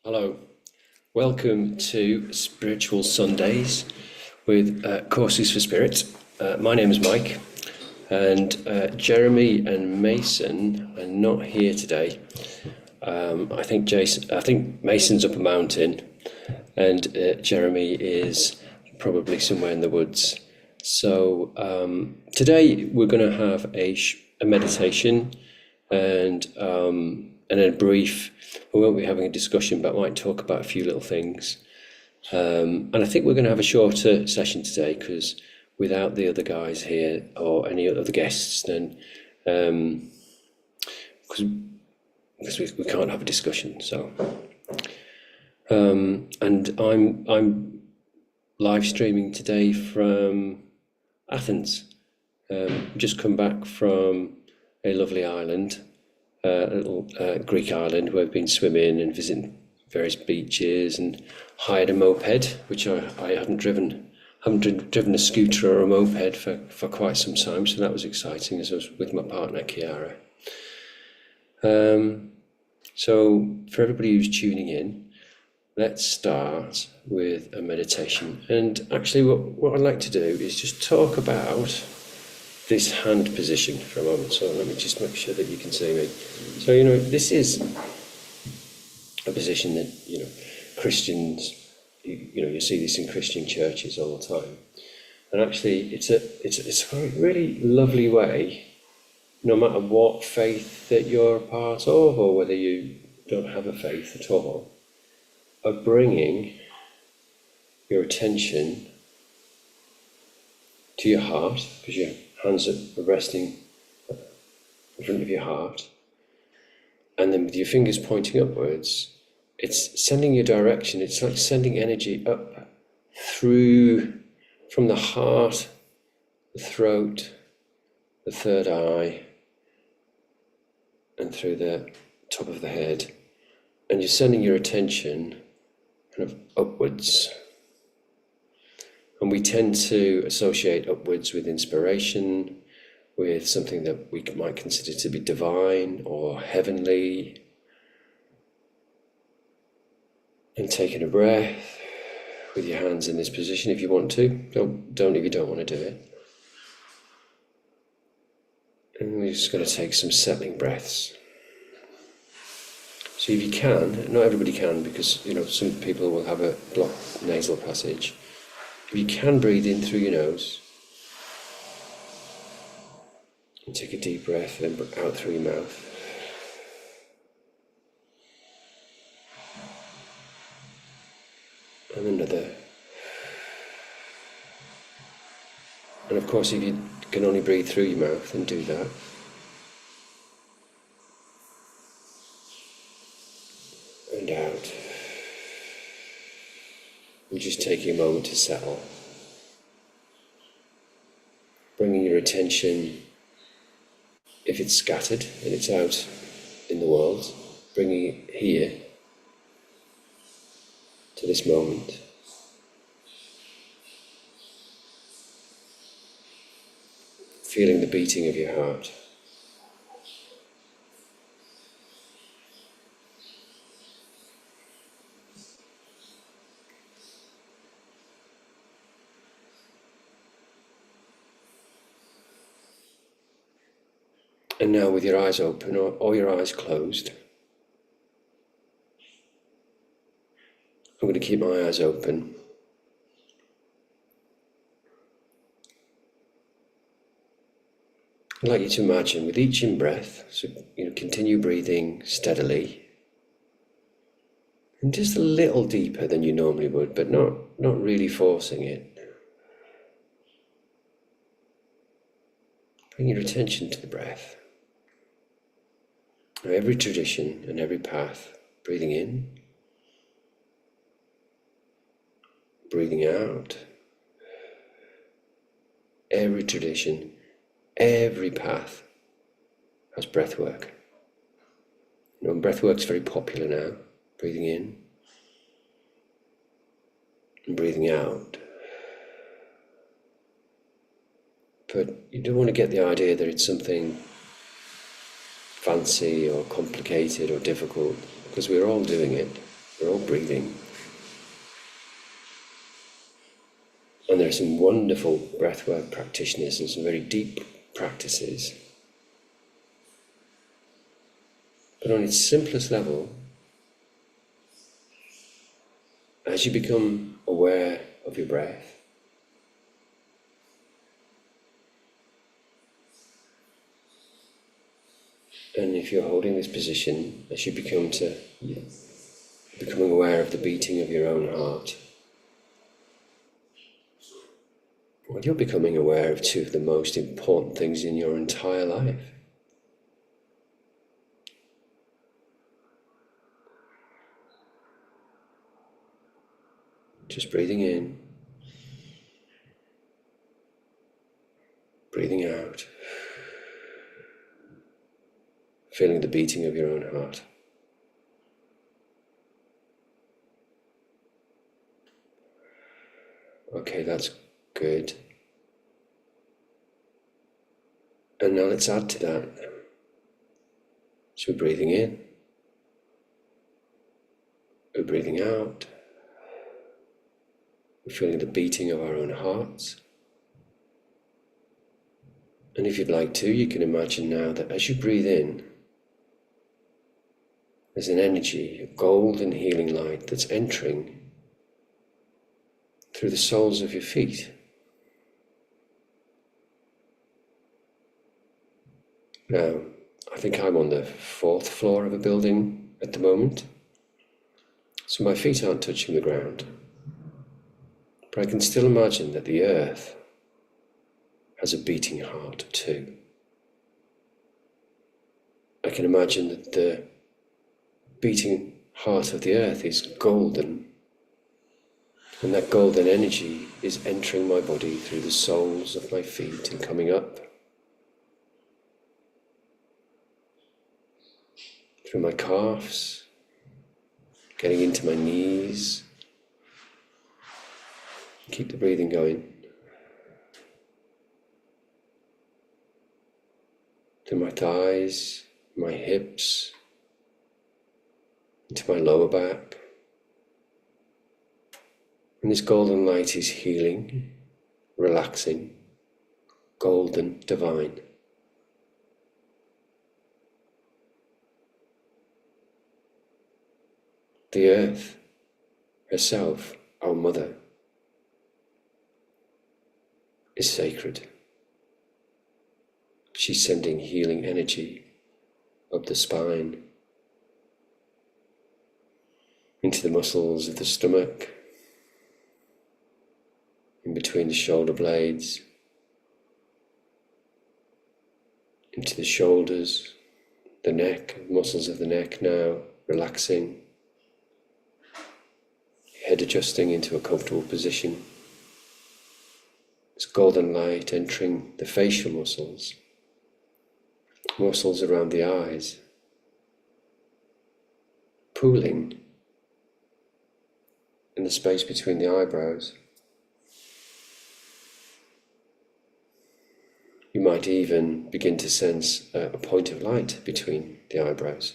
Hello, welcome to Spiritual Sundays with Courses for Spirit. My name is Mike, and Jeremy and Mason are not here today. I think Mason's up a mountain, and Jeremy is probably somewhere in the woods. So today we're going to have a meditation and a brief. We won't be having a discussion, but I might talk about a few little things. And I think we're going to have a shorter session today because without the other guys here or any other guests, then because we can't have a discussion. So, and I'm live streaming today from Athens. Just come back from a lovely island. A little Greek island where I've been swimming and visiting various beaches and hired a moped, which I haven't driven. Haven't driven a scooter or a moped for quite some time, so that was exciting as I was with my partner Kiara. So for everybody who's tuning in, let's start with a meditation. And actually what I'd like to do is just talk about this hand position for a moment. So let me just make sure that you can see me. So, this is a position that, Christians, you see this in Christian churches all the time. And actually it's a really lovely way, no matter what faith that you're a part of or whether you don't have a faith at all, of bringing your attention to your heart, because your hands are resting in front of your heart, and then with your fingers pointing upwards, it's sending your direction. It's like sending energy up through from the heart, the throat, the third eye, and through the top of the head, and you're sending your attention kind of upwards. And we tend to associate upwards with inspiration, with something that we might consider to be divine or heavenly. And taking a breath with your hands in this position if you want to. Don't if you don't want to do it. And we're just going to take some settling breaths. So if you can, not everybody can because some people will have a blocked nasal passage. If you can breathe in through your nose, and take a deep breath and then out through your mouth. And another. And of course, if you can only breathe through your mouth, then do that. And out. And just taking a moment to settle. Bringing your attention, if it's scattered and it's out in the world, bringing it here to this moment. Feeling the beating of your heart. And now with your eyes open or your eyes closed, I'm going to keep my eyes open. I'd like you to imagine with each in-breath, so continue breathing steadily, and just a little deeper than you normally would, but not really forcing it. Bring your attention to the breath. Now, every tradition and every path, breathing in, breathing out. Every tradition, every path has breath work. Breath work's very popular now. Breathing in and breathing out. But you don't want to get the idea that it's something fancy or complicated or difficult, because we're all doing it. We're all breathing. And there are some wonderful breathwork practitioners and some very deep practices. But on its simplest level, as you become aware of your breath, and if you're holding this position, as you becoming aware of the beating of your own heart, well, you're becoming aware of two of the most important things in your entire life. Just breathing in, breathing out, feeling the beating of your own heart. Okay, that's good. And now let's add to that. So we're breathing in, we're breathing out, we're feeling the beating of our own hearts. And if you'd like to, you can imagine now that as you breathe in, there's an energy, a golden healing light that's entering through the soles of your feet. Now, I think I'm on the 4th floor of a building at the moment, so my feet aren't touching the ground. But I can still imagine that the earth has a beating heart too. I can imagine that the beating heart of the earth is golden, and that golden energy is entering my body through the soles of my feet and coming up through my calves, getting into my knees. Keep the breathing going. To my thighs, my hips, into my lower back. And this golden light is healing, relaxing, golden, divine. The earth herself, our mother, is sacred. She's sending healing energy up the spine, into the muscles of the stomach, in between the shoulder blades, into the shoulders, the neck, muscles of the neck now relaxing, head adjusting into a comfortable position. This golden light entering the facial muscles, muscles around the eyes, pooling in the space between the eyebrows. You might even begin to sense a point of light between the eyebrows.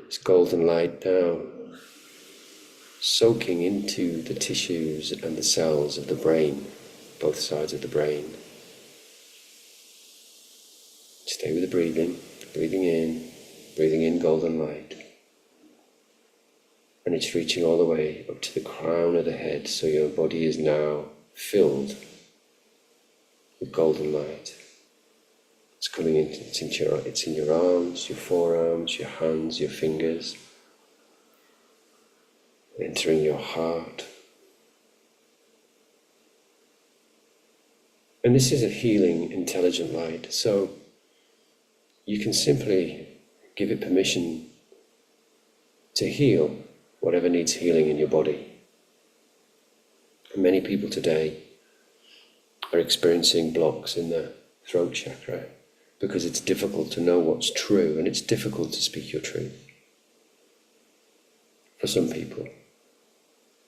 This golden light now soaking into the tissues and the cells of the brain, both sides of the brain. Stay with the breathing, breathing in golden light. And it's reaching all the way up to the crown of the head, so your body is now filled with golden light. It's coming in, it's in your arms, your forearms, your hands, your fingers, entering your heart. And this is a healing, intelligent light, so you can simply give it permission to heal whatever needs healing in your body. And many people today are experiencing blocks in the throat chakra because it's difficult to know what's true, and it's difficult to speak your truth. For some people,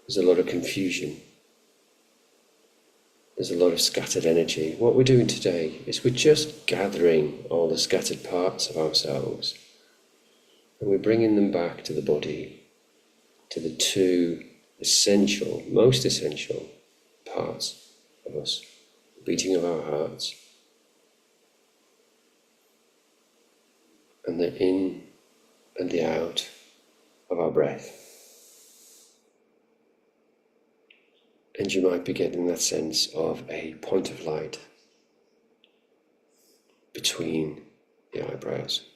there's a lot of confusion. There's a lot of scattered energy. What we're doing today is we're just gathering all the scattered parts of ourselves, and we're bringing them back to the body to the two essential, most essential parts of us, the beating of our hearts and the in and the out of our breath. And you might be getting that sense of a point of light between the eyebrows.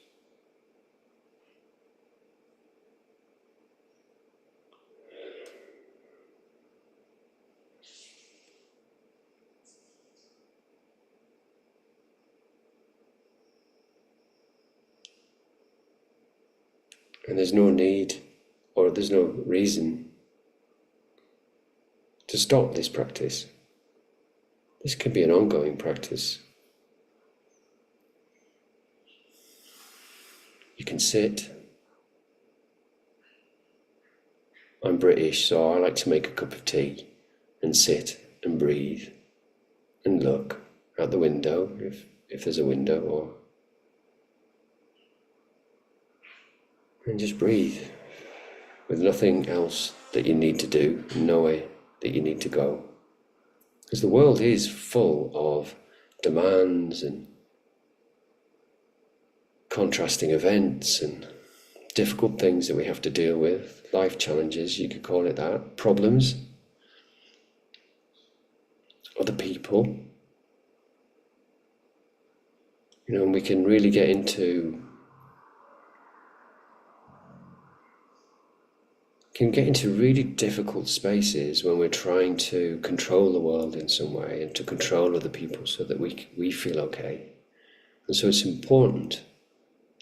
And there's no need, or there's no reason to stop this practice. This can be an ongoing practice. You can sit. I'm British, so I like to make a cup of tea and sit and breathe and look out the window if there's a window, and just breathe with nothing else that you need to do, nowhere that you need to go. Because the world is full of demands and contrasting events and difficult things that we have to deal with, life challenges, you could call it that, problems, other people. And we can really get into really difficult spaces when we're trying to control the world in some way and to control other people so that we feel okay. And so it's important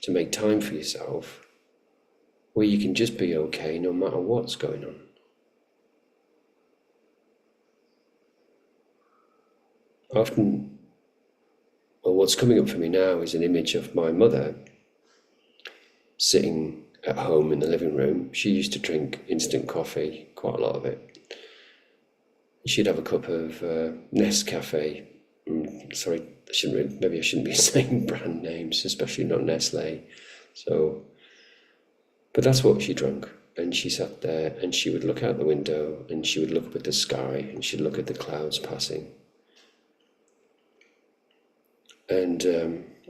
to make time for yourself where you can just be okay no matter what's going on. Often, what's coming up for me now is an image of my mother sitting at home in the living room. She used to drink instant coffee, quite a lot of it. She'd have a cup of Nescafe. Sorry, maybe I shouldn't be saying brand names, especially not Nestle. But that's what she drank. And she sat there and she would look out the window and she would look up at the sky and she'd look at the clouds passing. And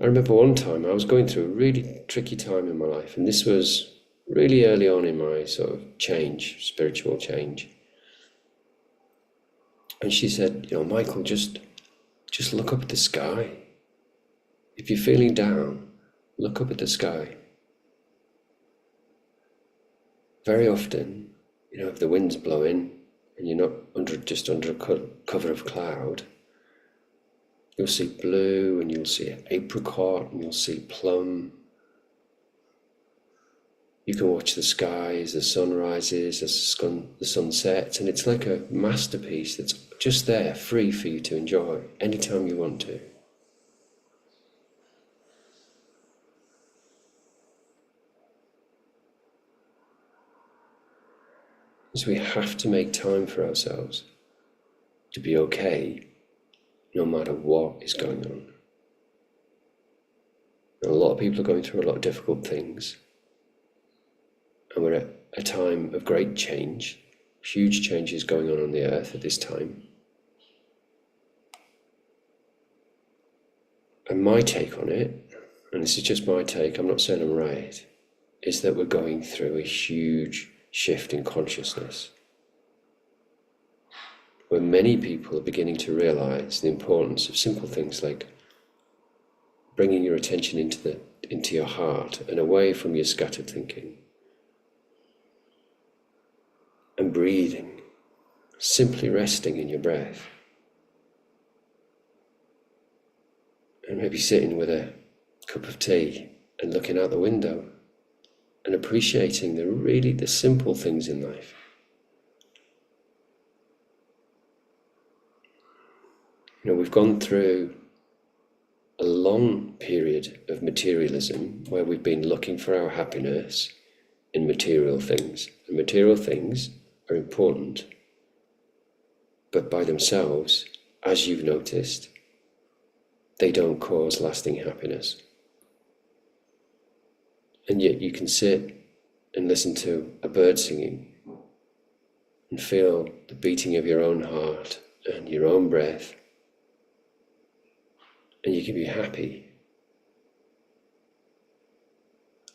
I remember one time I was going through a really tricky time in my life, and this was really early on in my sort of spiritual change. And she said, Michael, just look up at the sky. If you're feeling down, look up at the sky. Very often, if the wind's blowing and you're not just under a cover of cloud, you'll see blue and you'll see apricot and you'll see plum. You can watch the sky as the sun rises, as the sun sets, and it's like a masterpiece that's just there, free for you to enjoy anytime you want to. So we have to make time for ourselves to be okay no matter what is going on. And a lot of people are going through a lot of difficult things. And we're at a time of great change, huge changes going on the earth at this time. And my take on it, and this is just my take, I'm not saying I'm right, is that we're going through a huge shift in consciousness, where many people are beginning to realize the importance of simple things like bringing your attention into your heart and away from your scattered thinking, and breathing, simply resting in your breath, and maybe sitting with a cup of tea and looking out the window and appreciating the simple things in life. We've gone through a long period of materialism where we've been looking for our happiness in material things. And material things are important, but by themselves, as you've noticed, they don't cause lasting happiness. And yet you can sit and listen to a bird singing and feel the beating of your own heart and your own breath, and you can be happy.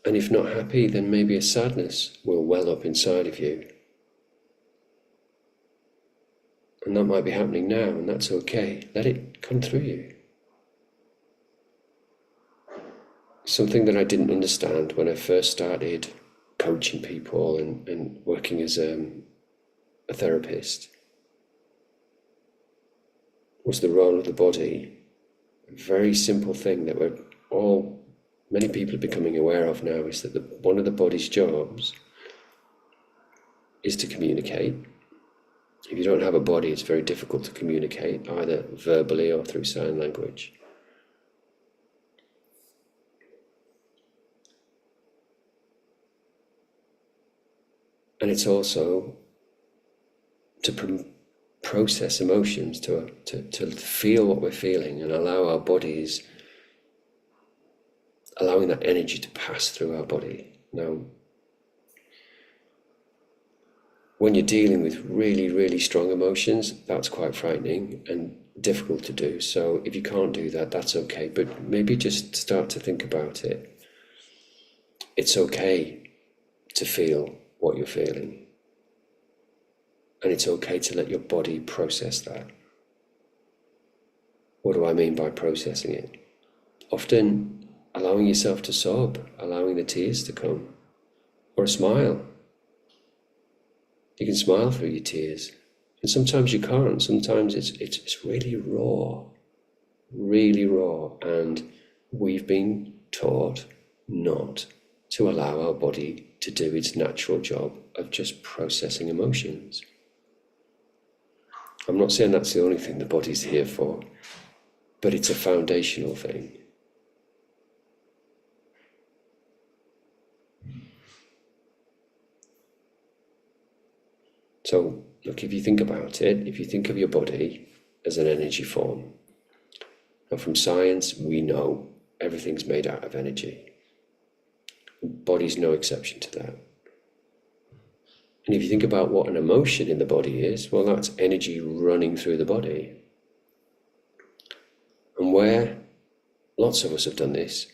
And if not happy, then maybe a sadness will well up inside of you. And that might be happening now, and that's okay. Let it come through you. Something that I didn't understand when I first started coaching people and working as a therapist was the role of the body. A very simple thing that many people are becoming aware of now is that one of the body's jobs is to communicate. If you don't have a body, it's very difficult to communicate, either verbally or through sign language. And it's also to process emotions, to feel what we're feeling and allow our bodies, allowing that energy to pass through our body. Now, when you're dealing with really, really strong emotions, that's quite frightening and difficult to do. So if you can't do that, that's okay. But maybe just start to think about it. It's okay to feel what you're feeling. And it's okay to let your body process that. What do I mean by processing it? Often allowing yourself to sob, allowing the tears to come, or a smile. You can smile through your tears, and sometimes you can't. Sometimes it's really raw, and we've been taught not to allow our body to do its natural job of just processing emotions. I'm not saying that's the only thing the body's here for, but it's a foundational thing. So, look, if you think about it, if you think of your body as an energy form, and from science we know everything's made out of energy. The body's no exception to that. And if you think about what an emotion in the body is, well, that's energy running through the body. And where lots of us have done this,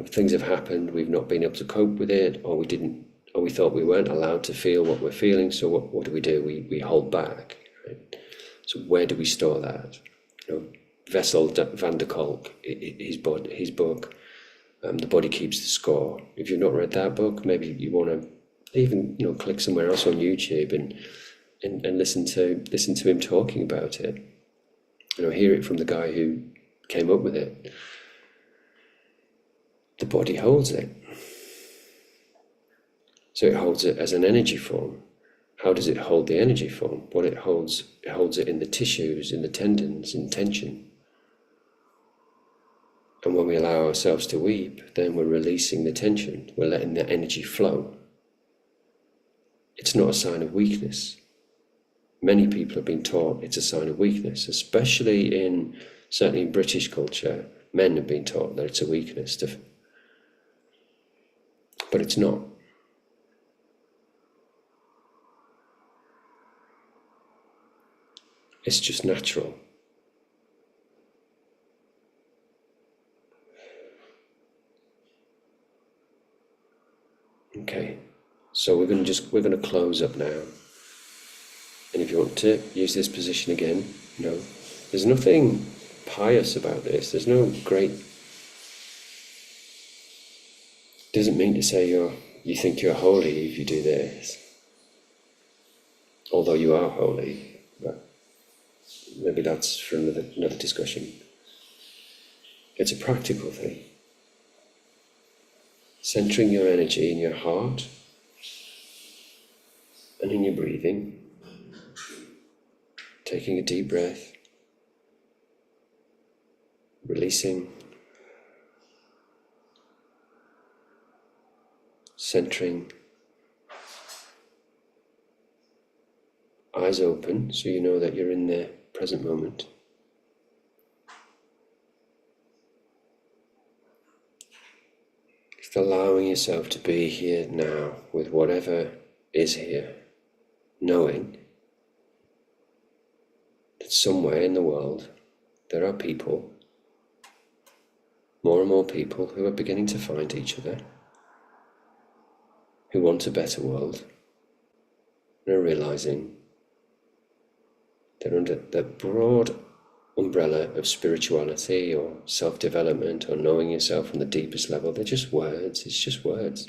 things have happened, we've not been able to cope with it, or we thought we weren't allowed to feel what we're feeling, so what do? We hold back. Right? So where do we store that? Vessel van der Kolk, his book, The Body Keeps the Score. If you've not read that book, maybe you want to even click somewhere else on YouTube and listen to him talking about it. Hear it from the guy who came up with it. The body holds it. So it holds it as an energy form. How does it hold the energy form? Well, it holds it in the tissues, in the tendons, in tension. And when we allow ourselves to weep, then we're releasing the tension. We're letting the energy flow. It's not a sign of weakness. Many people have been taught it's a sign of weakness, especially certainly in British culture. Men have been taught that it's a weakness, but it's not. It's just natural. Okay, so we're going to close up now. And if you want to use this position again, there's nothing pious about this. There's no great. Doesn't mean to say you think you're holy if you do this. Although you are holy, but maybe that's for another discussion. It's a practical thing. Centering your energy in your heart and in your breathing. Taking a deep breath. Releasing. Centering. Eyes open so you know that you're in the present moment. Just allowing yourself to be here now with whatever is here. knowing that somewhere in the world there are people, more and more people, who are beginning to find each other, who want a better world, and are realizing they're under the broad umbrella of spirituality or self-development or knowing yourself on the deepest level. They're just words. It's just words.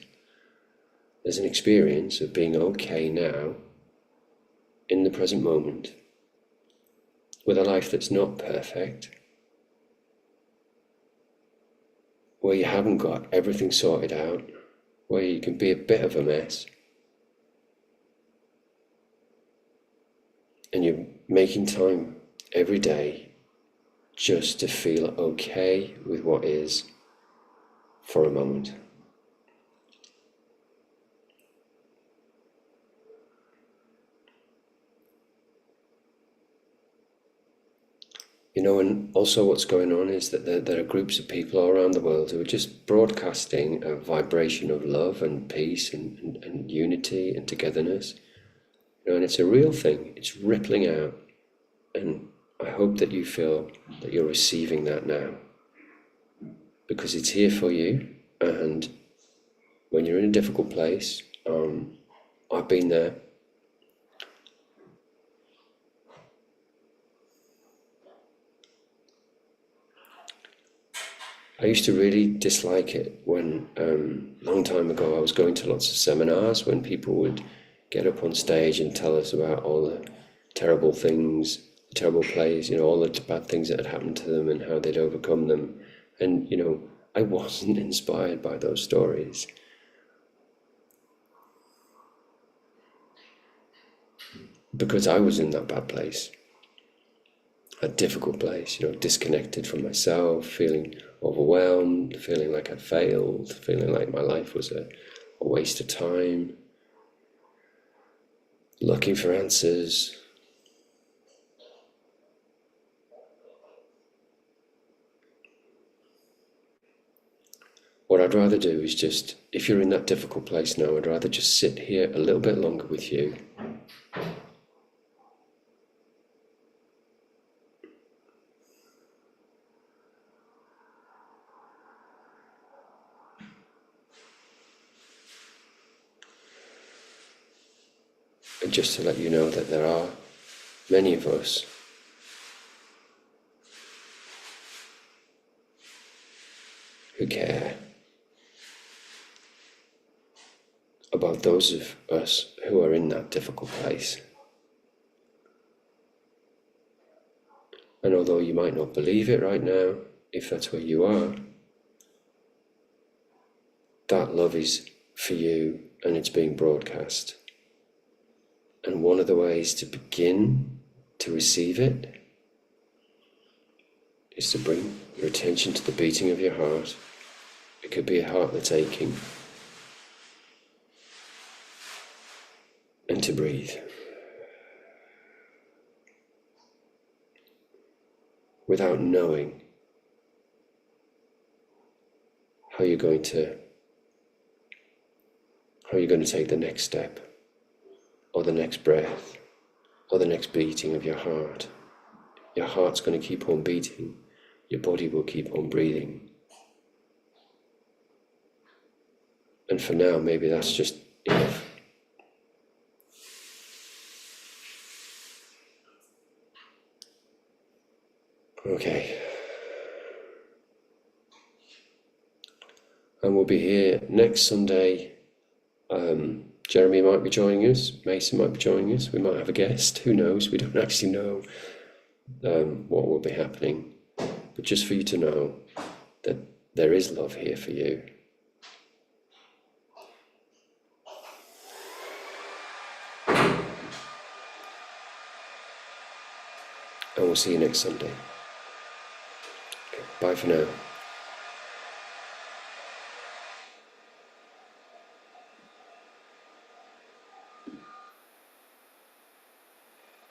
There's an experience of being okay now, in the present moment, with a life that's not perfect, where you haven't got everything sorted out, where you can be a bit of a mess, and you're making time every day just to feel okay with what is for a moment. You know, and also what's going on is that there are groups of people all around the world who are just broadcasting a vibration of love and peace and unity and togetherness. You know, and it's a real thing. It's rippling out. And I hope that you feel that you're receiving that now, because it's here for you. And when you're in a difficult place, I've been there. I used to really dislike it when, long time ago, I was going to lots of seminars when people would get up on stage and tell us about all the terrible things, the terrible plays, you know, all the bad things that had happened to them and how they'd overcome them. And, you know, I wasn't inspired by those stories. Because I was in that bad place, a difficult place, you know, disconnected from myself, feeling overwhelmed, feeling like I'd failed, feeling like my life was a waste of time, looking for answers. What I'd rather do is just, if you're in that difficult place now, I'd rather just sit here a little bit longer with you. And just to let you know that there are many of us who care about those of us who are in that difficult place. And although you might not believe it right now, if that's where you are, that love is for you and it's being broadcast. And one of the ways to begin to receive it is to bring your attention to the beating of your heart. It could be a heart that's aching. And to breathe. Without knowing how you're going to take the next step, or the next breath, or the next beating of your heart. Your heart's going to keep on beating. Your body will keep on breathing. And for now, maybe that's just enough. Okay. And we'll be here next Sunday. Jeremy might be joining us, Mason might be joining us, we might have a guest, who knows, we don't actually know what will be happening. But just for you to know that there is love here for you. And we'll see you next Sunday. Okay, bye for now.